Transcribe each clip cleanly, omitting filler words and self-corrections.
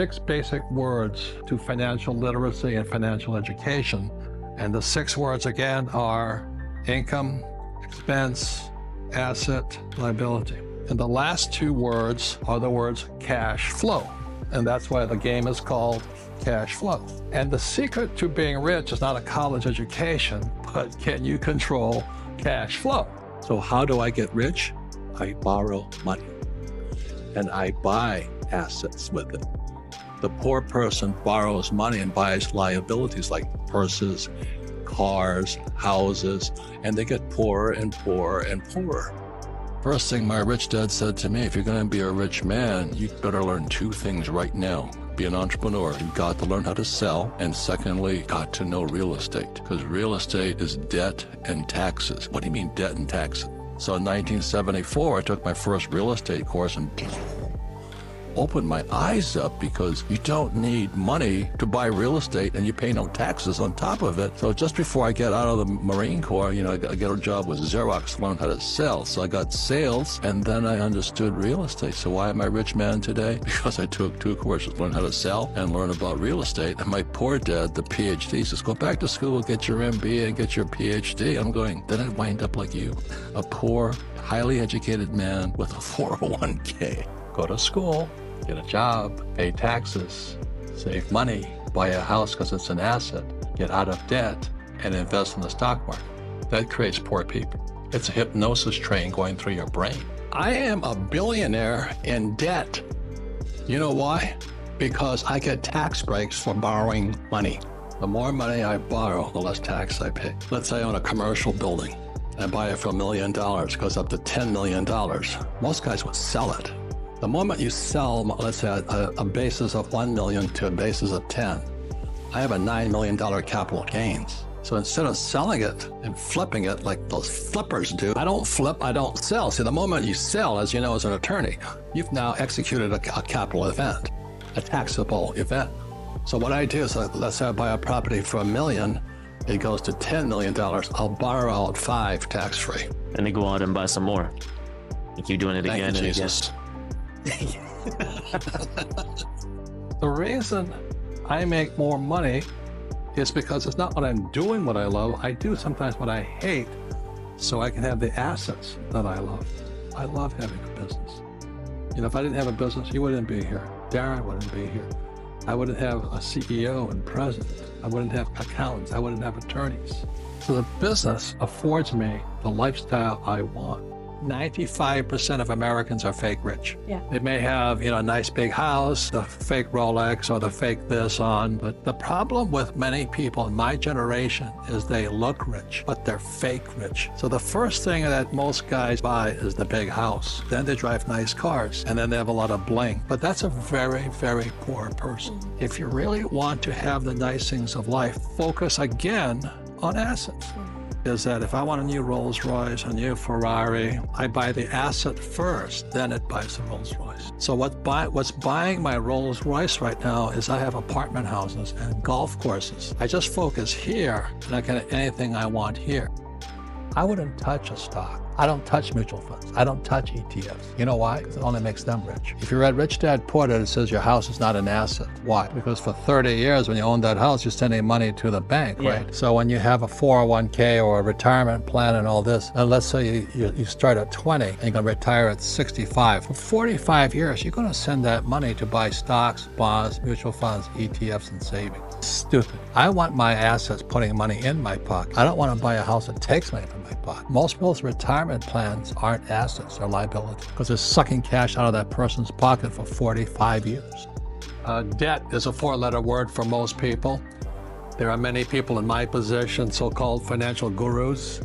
6 basic words to financial literacy and financial education. And the 6 words again are income, expense, asset, liability. And the last 2 words are the words cash flow. And that's why the game is called cash flow. And the secret to being rich is not a college education, but can you control cash flow? So how do I get rich? I borrow money and I buy assets with it. The poor person borrows money and buys liabilities like purses, cars, houses, and they get poorer and poorer and poorer. First thing my rich dad said to me, if you're going to be a rich man, you better learn 2 things right now. Be an entrepreneur. You've got to learn how to sell. And secondly, got to know real estate, because real estate is debt and taxes. What do you mean debt and taxes? So in 1974, I took my first real estate course and opened my eyes up, because you don't need money to buy real estate and you pay no taxes on top of it. So just before I get out of the Marine Corps, I got a job with Xerox to learn how to sell. So I got sales and then I understood real estate. So why am I a rich man today? Because I took 2 courses, learn how to sell and learn about real estate. And my poor dad, the PhD, says, go back to school, get your MBA and get your PhD. I'm going, then I wind up like you, a poor, highly educated man with a 401k. Go to school, get a job, pay taxes, save money, buy a house because it's an asset, get out of debt, and invest in the stock market. That creates poor people. It's a hypnosis train going through your brain. I am a billionaire in debt. You know why? Because I get tax breaks for borrowing money. The more money I borrow, the less tax I pay. Let's say I own a commercial building. I buy it for $1 million, it goes up to $10 million. Most guys would sell it. The moment you sell, let's say, a basis of 1 million to a basis of 10, I have a $9 million capital gains. So instead of selling it and flipping it like those flippers do, I don't flip, I don't sell. See, the moment you sell, as you know as an attorney, you've now executed a capital event, a taxable event. So what I do is, let's say I buy a property for $1 million, it goes to $10 million. I'll borrow out 5 tax-free. And they go out and buy some more. You keep doing it again and Jesus. again. The reason I make more money is because it's not what I'm doing what I love. I do sometimes what I hate so I can have the assets that I love. I love having a business. If I didn't have a business, you wouldn't be here. Darren wouldn't be here. I wouldn't have a CEO and president. I wouldn't have accountants. I wouldn't have attorneys. So the business affords me the lifestyle I want. 95% of Americans are fake rich. Yeah. They may have, a nice big house, the fake Rolex or the fake this on, but the problem with many people in my generation is they look rich, but they're fake rich. So the first thing that most guys buy is the big house. Then they drive nice cars, and then they have a lot of bling. But that's a very, very poor person. If you really want to have the nice things of life, focus again on assets. Is that if I want a new Rolls Royce, a new Ferrari, I buy the asset first, then it buys the Rolls Royce. So what's buying my Rolls Royce right now is I have apartment houses and golf courses. I just focus here and I get anything I want here. I wouldn't touch a stock. I don't touch mutual funds. I don't touch ETFs. You know why? Because it only makes them rich. If you read Rich Dad Poor Dad, it says your house is not an asset. Why? Because for 30 years when you own that house, you're sending money to the bank, right? So when you have a 401k or a retirement plan and all this, and let's say you start at 20 and you're going to retire at 65. For 45 years, you're going to send that money to buy stocks, bonds, mutual funds, ETFs, and savings. Stupid. I want my assets putting money in my pocket. I don't want to buy a house that takes money from my pocket. Most people's retirement plans aren't assets, they're liabilities, because they're sucking cash out of that person's pocket for 45 years. Debt is a 4-letter word for most people. There are many people in my position, so-called financial gurus,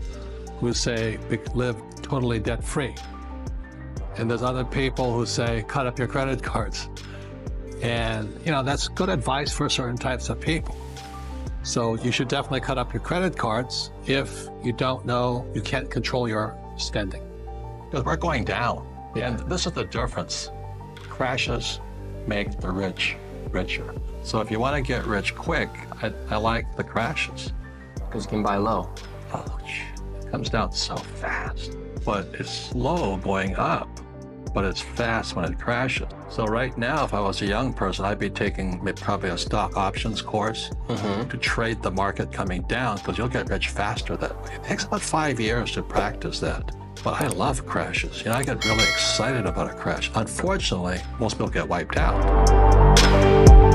who say live totally debt-free. And there's other people who say cut up your credit cards. And, that's good advice for certain types of people. So you should definitely cut up your credit cards if you don't know, you can't control your spending. Because we're going down. And this is the difference. Crashes make the rich richer. So if you want to get rich quick, I like the crashes. Because you can buy low. Oh, it comes down so fast. But it's slow going up. but it's fast when it crashes. So right now, if I was a young person, I'd be taking probably a stock options course to trade the market coming down, because you'll get rich faster that way. It takes about 5 years to practice that. But I love crashes. You know, I get really excited about a crash. Unfortunately, most people get wiped out.